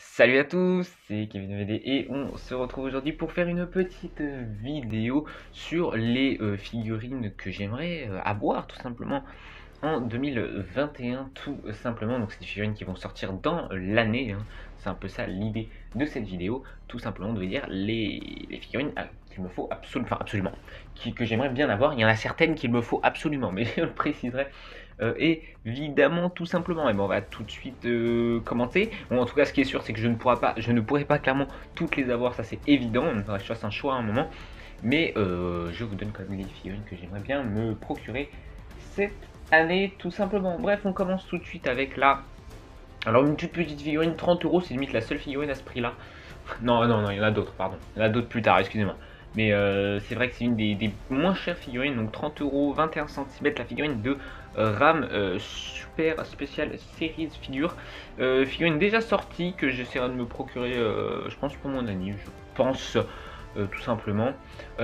Salut à tous, c'est Kevin VD et on se retrouve aujourd'hui pour faire une petite vidéo sur les figurines que j'aimerais avoir tout simplement en 2021 tout simplement. Donc c'est des figurines qui vont sortir dans l'année, hein. C'est un peu ça l'idée de cette vidéo, tout simplement de vous dire les figurines qu'il me faut absolument, que j'aimerais bien avoir. Il y en a certaines qu'il me faut absolument, mais je le préciserai évidemment tout simplement. Et bon, on va tout de suite commenter. Bon, en tout cas, ce qui est sûr, c'est que je ne pourrai pas clairement toutes les avoir, ça c'est évident. Il faudra que je fasse un choix à un moment. Mais je vous donne quand même les figurines que j'aimerais bien me procurer cette année, tout simplement. Bref, on commence tout de suite avec la... Alors, une toute petite figurine, 30 euros, c'est limite la seule figurine à ce prix-là. Non, non, non, il y en a d'autres, pardon. Il y en a d'autres plus tard, excusez-moi. Mais c'est vrai que c'est une des moins chères figurines, donc 30 euros, 21 cm, la figurine de RAM Super Special Series Figure. Figurine déjà sortie que j'essaierai de me procurer, je pense, pour mon ami, je pense, tout simplement.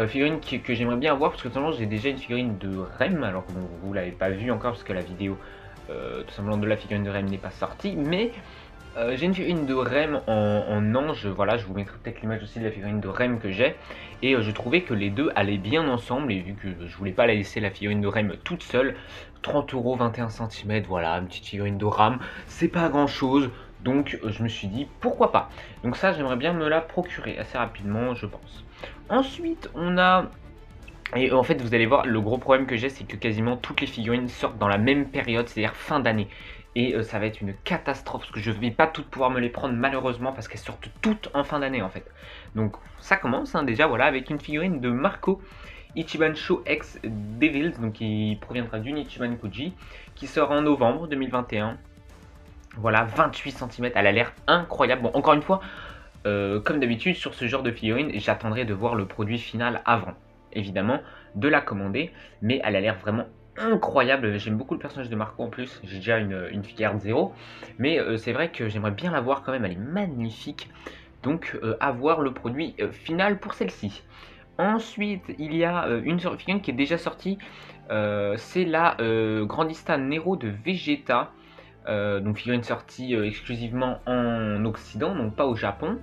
Figurine que j'aimerais bien avoir, parce que tout simplement j'ai déjà une figurine de REM, alors que bon, vous l'avez pas vu encore, parce que la vidéo, tout simplement, de la figurine de REM n'est pas sortie, mais... j'ai une figurine de Rem en ange, voilà, je vous mettrai peut-être l'image aussi de la figurine de Rem que j'ai. Et je trouvais que les deux allaient bien ensemble, et vu que je voulais pas la laisser la figurine de Rem toute seule, 30 euros, 21 cm, voilà, une petite figurine de Ram, c'est pas grand chose, donc je me suis dit pourquoi pas. Donc ça, j'aimerais bien me la procurer assez rapidement, je pense. Ensuite, on a... Et en fait, vous allez voir, le gros problème que j'ai, c'est que quasiment toutes les figurines sortent dans la même période, c'est-à-dire fin d'année. Et ça va être une catastrophe, parce que je ne vais pas toutes pouvoir me les prendre malheureusement, parce qu'elles sortent toutes en fin d'année en fait. Donc ça commence, hein, déjà, voilà, avec une figurine de Marco Ichiban Show X Devils, donc qui proviendra d'une Ichiban Kuji, qui sort en novembre 2021. Voilà, 28 cm, elle a l'air incroyable. Bon, encore une fois, comme d'habitude, sur ce genre de figurine, j'attendrai de voir le produit final avant, évidemment, de la commander, mais elle a l'air vraiment incroyable. J'aime beaucoup le personnage de Marco en plus, j'ai déjà une figure 0, mais c'est vrai que j'aimerais bien la voir quand même, elle est magnifique, donc à voir le produit final pour celle-ci. Ensuite, il y a une figurine qui est déjà sortie, c'est la Grandista Nero de Vegeta. Donc figurine sortie exclusivement en Occident, donc pas au Japon.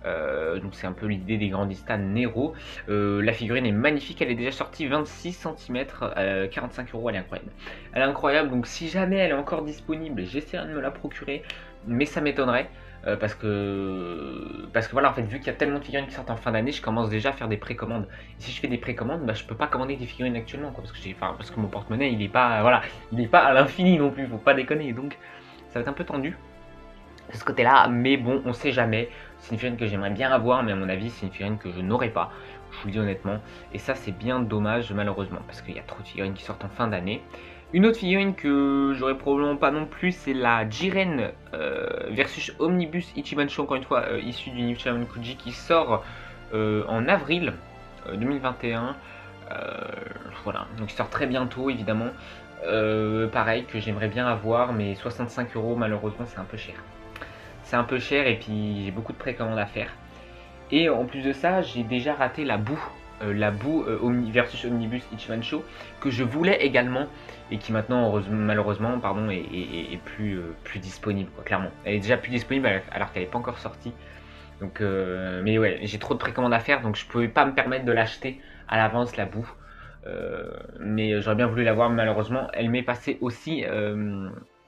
Donc c'est un peu l'idée des Grandista Nero. La figurine est magnifique, elle est déjà sortie 26 cm, 45 euros, elle est incroyable. Elle est incroyable, donc si jamais elle est encore disponible, j'essaierai de me la procurer, mais ça m'étonnerait. Parce que voilà, en fait, vu qu'il y a tellement de figurines qui sortent en fin d'année, je commence déjà à faire des précommandes. Et si je fais des précommandes, bah, je peux pas commander des figurines actuellement, quoi, parce que mon porte-monnaie, il est pas, voilà, il est pas à l'infini non plus, faut pas déconner. Donc, ça va être un peu tendu de ce côté-là, mais bon, on sait jamais. C'est une figurine que j'aimerais bien avoir, mais à mon avis, c'est une figurine que je n'aurai pas. Je vous le dis honnêtement. Et ça, c'est bien dommage, malheureusement, parce qu'il y a trop de figurines qui sortent en fin d'année. Une autre figurine que j'aurais probablement pas non plus, c'est la Jiren versus Omnibus Ichiban Show, encore une fois, issue du Ichiban Kuji, qui sort en avril 2021. Voilà, donc il sort très bientôt, évidemment. Pareil, que j'aimerais bien avoir, mais 65 euros, malheureusement, c'est un peu cher. C'est un peu cher, et puis j'ai beaucoup de précommandes à faire. Et en plus de ça, j'ai déjà raté la boue versus Omnibus Ichiban Show, que je voulais également, et qui maintenant, malheureusement, pardon, est plus disponible, quoi, clairement. Elle est déjà plus disponible alors qu'elle n'est pas encore sortie. Donc, mais ouais, j'ai trop de précommandes à faire, donc je pouvais pas me permettre de l'acheter à l'avance, la boue. Mais j'aurais bien voulu l'avoir, malheureusement, elle m'est passée aussi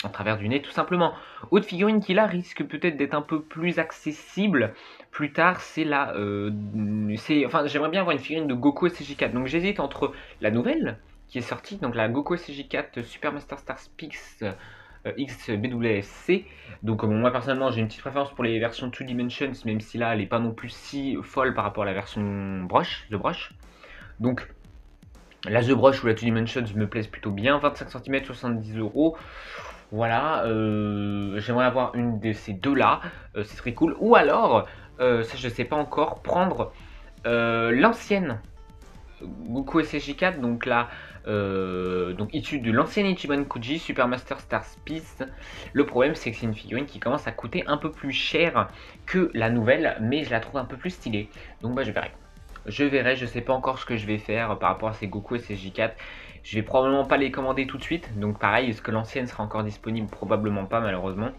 en travers du nez, tout simplement. Autre figurine qui là risque peut-être d'être un peu plus accessible plus tard, c'est la... enfin, j'aimerais bien avoir une figurine de Goku SCJ4, donc j'hésite entre la nouvelle qui est sortie, donc la Goku SCJ4 Super Master Star Spix XBWC. Donc bon, moi personnellement j'ai une petite préférence pour les versions 2 Dimensions, même si là elle n'est pas non plus si folle par rapport à la version Brush, The Brush. Donc la The Brush ou la 2 Dimensions me plaisent plutôt bien, 25 cm, 70 euros. Voilà, j'aimerais avoir une de ces deux-là, ce serait cool. Ou alors, ça je sais pas encore, prendre l'ancienne Goku SSJ4, donc là, donc issue de l'ancienne Ichiban Kuji, Super Master Star Piece. Le problème c'est que c'est une figurine qui commence à coûter un peu plus cher que la nouvelle, mais je la trouve un peu plus stylée. Donc bah je verrai. Je verrai, je sais pas encore ce que je vais faire par rapport à ces Goku SSJ4. Je vais probablement pas les commander tout de suite, donc pareil, est-ce que l'ancienne sera encore disponible? Probablement pas, malheureusement.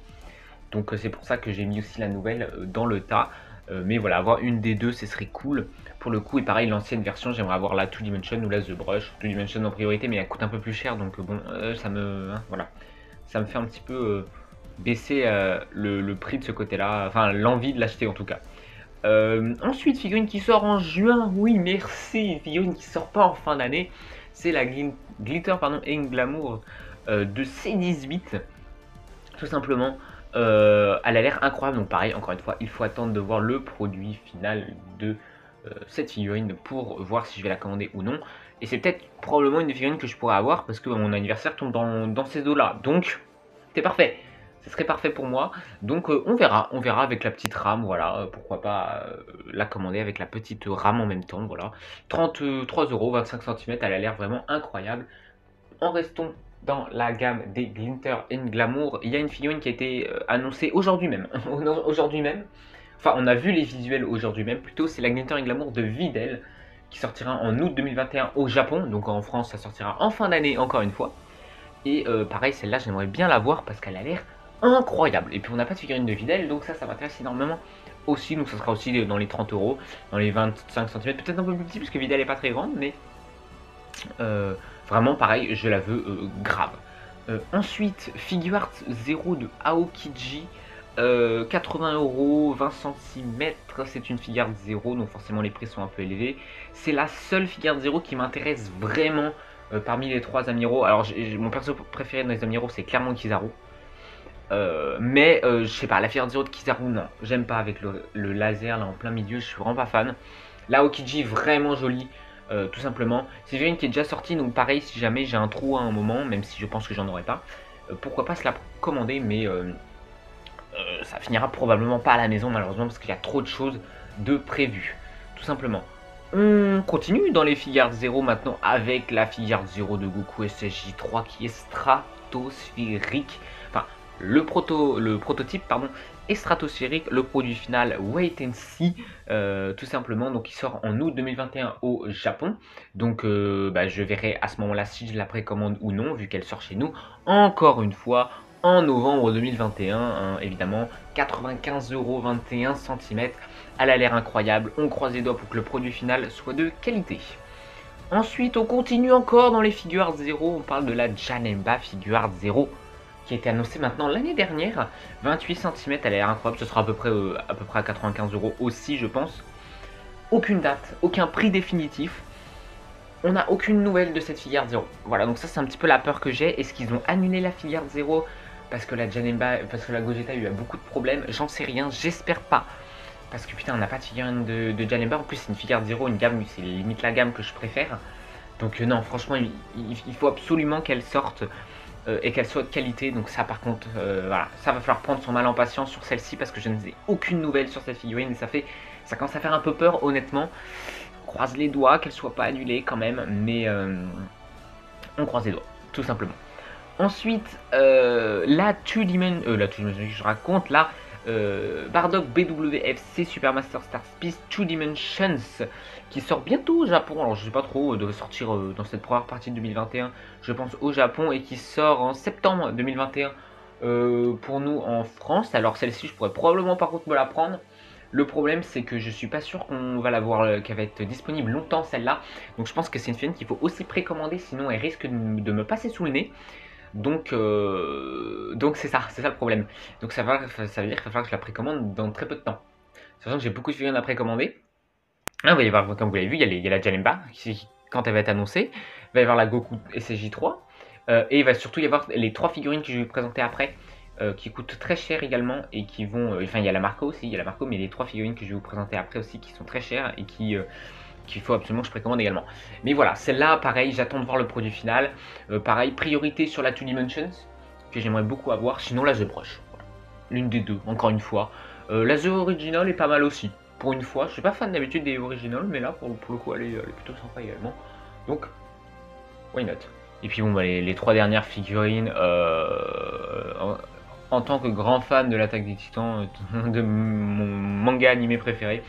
Donc c'est pour ça que j'ai mis aussi la nouvelle dans le tas. Mais voilà, avoir une des deux, ce serait cool pour le coup. Et pareil, l'ancienne version, j'aimerais avoir la 2Dimension ou la The Brush. 2Dimension en priorité, mais elle coûte un peu plus cher. Donc bon, ça me... hein, voilà. Ça me fait un petit peu baisser le prix de ce côté-là. Enfin, l'envie de l'acheter en tout cas. Ensuite, figurine qui sort en juin. Oui, merci. Une figurine qui sort pas en fin d'année. C'est la Glitter and Glamour de C18. Tout simplement. Elle a l'air incroyable, donc pareil, encore une fois, il faut attendre de voir le produit final de cette figurine pour voir si je vais la commander ou non. Et c'est peut-être probablement une figurine que je pourrais avoir parce que mon anniversaire tombe dans ces eaux-là. Donc, c'est parfait. Ce serait parfait pour moi. Donc, on verra avec la petite rame, voilà. Pourquoi pas la commander avec la petite rame en même temps, voilà. 33 euros, 25 cm, elle a l'air vraiment incroyable. En restons dans la gamme des Glitter and Glamour. Il y a une figurine qui a été annoncée aujourd'hui même. Aujourd'hui même. Enfin, on a vu les visuels aujourd'hui même. Plutôt, c'est la Glitter and Glamour de Videl qui sortira en août 2021 au Japon. Donc en France, ça sortira en fin d'année encore une fois. Et pareil, celle-là, j'aimerais bien la voir parce qu'elle a l'air incroyable. Et puis, on n'a pas de figurine de Videl, donc ça m'intéresse énormément aussi. Donc ça sera aussi dans les 30 euros, dans les 25 cm. Peut-être un peu plus petit parce que Videl n'est pas très grande, mais... vraiment pareil, je la veux grave. Ensuite, Figuart 0 de Aokiji, 80 euros, 20 cm, c'est une Figuart 0, donc forcément les prix sont un peu élevés. C'est la seule Figuart 0 qui m'intéresse vraiment parmi les 3 Amiro. Alors mon perso préféré dans les Amiro c'est clairement Kizaru. Mais je sais pas, la Figuart 0 de Kizaru non, j'aime pas avec le laser là en plein milieu, je suis vraiment pas fan. La Aokiji vraiment jolie. Tout simplement, c'est une qui est déjà sortie, donc pareil, si jamais j'ai un trou à un moment, même si je pense que j'en aurai pas, pourquoi pas se la commander, mais ça finira probablement pas à la maison malheureusement parce qu'il y a trop de choses de prévues, tout simplement. On continue dans les Figuarts 0 maintenant avec la Figuart 0 de Goku SSJ3 qui est stratosphérique, enfin le prototype pardon est stratosphérique, le produit final wait and see tout simplement, donc il sort en août 2021 au Japon, donc je verrai à ce moment là si je la précommande ou non vu qu'elle sort chez nous encore une fois en novembre 2021 hein, évidemment. 95 euros, 21 cm, elle a l'air incroyable, on croise les doigts pour que le produit final soit de qualité. Ensuite on continue encore dans les Figuarts 0, on parle de la Janemba Figuart 0 qui a été annoncée maintenant l'année dernière, 28 cm, elle a l'air incroyable, ce sera à peu près à 95 euros aussi je pense. Aucune date, aucun prix définitif, on n'a aucune nouvelle de cette Figuart 0. Voilà, donc ça c'est un petit peu la peur que j'ai. Est-ce qu'ils ont annulé la Figuart 0 parce que la Janemba, parce que la Gogeta a eu beaucoup de problèmes? J'en sais rien, j'espère pas. Parce que putain, on n'a pas de figurine de Janemba. En plus, c'est une Figuart 0, une gamme, c'est limite la gamme que je préfère. Donc non, franchement, il faut absolument qu'elle sorte et qu'elle soit de qualité. Donc ça, par contre, voilà, ça va falloir prendre son mal en patience sur celle-ci parce que je n'ai aucune nouvelle sur cette figurine. Et ça commence à faire un peu peur, honnêtement. On croise les doigts qu'elle soit pas annulée quand même, mais on croise les doigts, tout simplement. Ensuite, la 2Dimension, je raconte là, Bardock BWFC Supermaster Star Space 2 Dimensions qui sort bientôt au Japon. Alors je sais pas trop, devait sortir dans cette première partie de 2021, je pense au Japon, et qui sort en septembre 2021 pour nous en France. Alors celle-ci, je pourrais probablement par contre me la prendre. Le problème c'est que je suis pas sûr qu'on va la voir, qu'elle va être disponible longtemps celle-là. Donc je pense que c'est une figurine qu'il faut aussi précommander, sinon elle risque de me passer sous le nez. Donc c'est ça le problème. Donc ça veut dire qu'il va falloir que je la précommande dans très peu de temps. Sachant que j'ai beaucoup de figurines à précommander. Là, il va y avoir, comme vous l'avez vu, il y a la Janemba, quand elle va être annoncée. Il va y avoir la Goku SSJ3. Et il va surtout y avoir les 3 figurines que je vais vous présenter après. Qui coûtent très cher également. Et qui vont... enfin, il y a la Marco aussi, il y a la Marco, mais les 3 figurines que je vais vous présenter après aussi qui sont très chères. Et qu'il faut absolument que je précommande également. Mais voilà, celle-là, pareil, j'attends de voir le produit final. Pareil, priorité sur la 2 Dimensions, que j'aimerais beaucoup avoir. Sinon, la The Brush. Voilà. L'une des deux, encore une fois. La The Original est pas mal aussi. Pour une fois, je suis pas fan d'habitude des Original, mais là, pour le coup, elle est plutôt sympa également. Donc, why not? Et puis bon, les 3 dernières figurines, en tant que grand fan de l'Attaque des Titans, de mon manga animé préféré,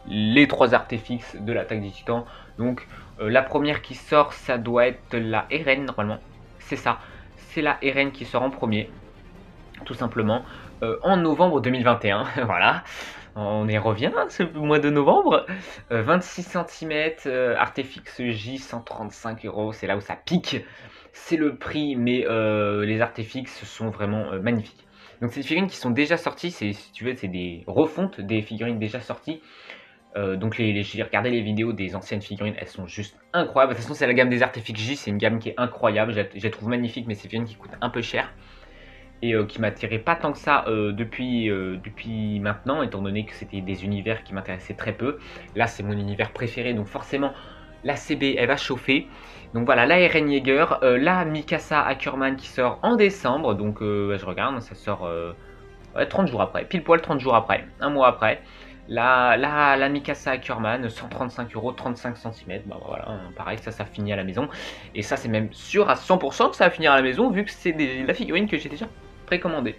les 3 artéfixes de l'Attaque des Titans. Donc la première qui sort, ça doit être la Eren normalement. C'est ça, c'est la Eren qui sort en premier, tout simplement. en novembre 2021. Voilà, on y revient, ce mois de novembre. 26 cm, Artefix J, 135 €, c'est là où ça pique. C'est le prix, mais les Artefix sont vraiment magnifiques. Donc c'est des figurines qui sont déjà sorties, si tu veux, c'est des refontes des figurines déjà sorties. Donc j'ai regardé les vidéos des anciennes figurines, elles sont juste incroyables. De toute façon, c'est la gamme des Artefix J, c'est une gamme qui est incroyable. Je les trouve magnifiques, mais c'est des figurines qui coûtent un peu cher et qui m'attiraient pas tant que ça depuis maintenant, étant donné que c'était des univers qui m'intéressaient très peu. Là, c'est mon univers préféré, donc forcément, la CB, elle va chauffer. Donc voilà, la Eren Yeager, la Mikasa Ackerman qui sort en décembre. Donc je regarde, ça sort 30 jours après, pile poil 30 jours après, un mois après. La Mikasa Ackerman, 135 €, 35 cm. Bah voilà, pareil, ça finit à la maison. Et ça, c'est même sûr à 100% que ça va finir à la maison, vu que c'est la figurine que j'ai déjà précommandée.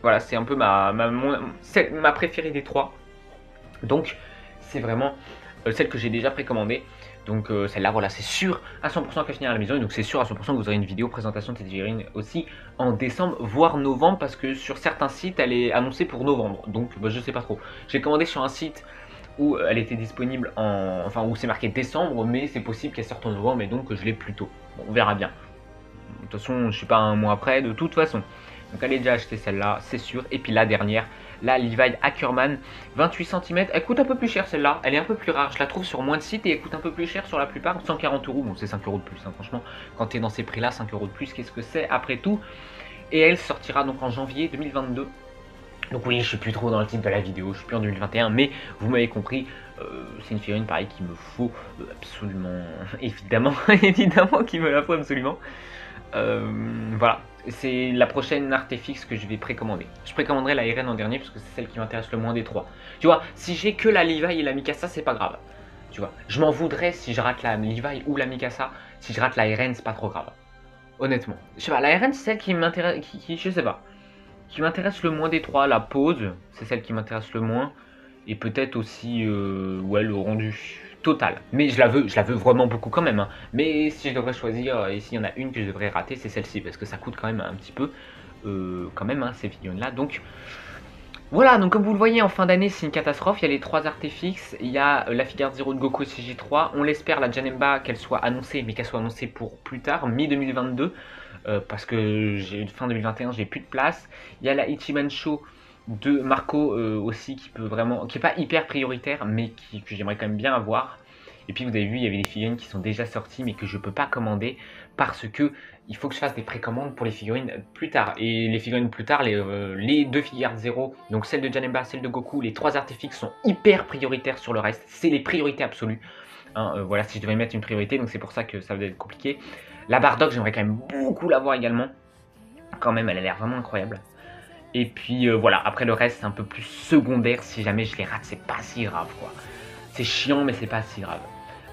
Voilà, c'est un peu ma préférée des trois. Donc, c'est vraiment celle que j'ai déjà précommandée. Donc celle-là, voilà, c'est sûr à 100% qu'elle finira à la maison. Et donc c'est sûr à 100% que vous aurez une vidéo présentation de cette figurine aussi en décembre, voire novembre, parce que sur certains sites, elle est annoncée pour novembre. Donc bah, je sais pas trop. J'ai commandé sur un site où elle était disponible enfin où c'est marqué décembre, mais c'est possible qu'elle sorte en novembre, et donc je l'ai plus tôt. Bon, on verra bien. De toute façon, je suis pas un mois après, de toute façon. Donc allez déjà acheter celle-là, c'est sûr. Et puis la dernière, la Levi Ackerman, 28 cm. Elle coûte un peu plus cher celle-là, elle est un peu plus rare. Je la trouve sur moins de sites et elle coûte un peu plus cher sur la plupart, 140 €. Bon, c'est 5 € de plus, hein, franchement. Quand tu es dans ces prix-là, 5 € de plus, qu'est-ce que c'est après tout? Et elle sortira donc en janvier 2022. Donc oui, je suis plus trop dans le titre de la vidéo, je suis plus en 2021, mais vous m'avez compris, c'est une figurine pareil qu'il me faut absolument, évidemment, évidemment qu'il me la faut absolument. Voilà, c'est la prochaine Artefix que je vais précommander. Je précommanderai la Eren en dernier parce que c'est celle qui m'intéresse le moins des trois. Tu vois, si j'ai que la Levi et la Mikasa, c'est pas grave. Tu vois, je m'en voudrais si je rate la Levi ou la Mikasa. Si je rate la Eren, c'est pas trop grave. Honnêtement. Je sais pas, la Eren, c'est celle qui m'intéresse, je sais pas, qui m'intéresse le moins des trois. La pose, c'est celle qui m'intéresse le moins. Et peut-être aussi, ouais, le rendu total. Mais je la veux vraiment beaucoup quand même. Hein. Mais si je devrais choisir, et s'il y en a une que je devrais rater, c'est celle-ci. Parce que ça coûte quand même un petit peu, quand même, hein, ces figurines-là. Donc, voilà, donc comme vous le voyez, en fin d'année, c'est une catastrophe. Il y a les 3 Artefix, il y a la figure 0 de Goku CJ3. On l'espère, la Janemba, qu'elle soit annoncée, mais qu'elle soit annoncée pour plus tard, mi-2022. Parce que fin 2021, j'ai plus de place. Il y a la Ichiban Show de Marco aussi qui est pas hyper prioritaire, mais que j'aimerais quand même bien avoir. Et puis vous avez vu, il y avait des figurines qui sont déjà sorties, mais que je peux pas commander parce que il faut que je fasse des précommandes pour les figurines plus tard. Et les figurines plus tard, les 2 figures 0, donc celle de Janemba, celle de Goku, les 3 Artefix sont hyper prioritaires sur le reste. C'est les priorités absolues. Hein, voilà, si je devais mettre une priorité, donc c'est pour ça que ça va être compliqué. La Bardock, j'aimerais quand même beaucoup l'avoir également. Quand même, elle a l'air vraiment incroyable. Et puis voilà, après le reste, c'est un peu plus secondaire. Si jamais je les rate, c'est pas si grave, quoi. C'est chiant, mais c'est pas si grave.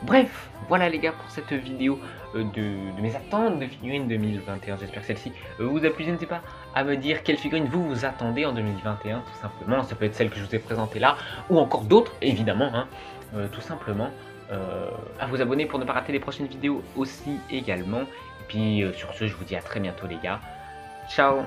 Bref, voilà les gars pour cette vidéo de mes attentes de figurines 2021. J'espère que celle-ci vous a plu. N'hésitez pas à me dire quelle figurine vous attendez en 2021, tout simplement. Ça peut être celle que je vous ai présentée là, ou encore d'autres, évidemment, hein, tout simplement. À vous abonner pour ne pas rater les prochaines vidéos aussi également. Et puis sur ce, je vous dis à très bientôt les gars. Ciao!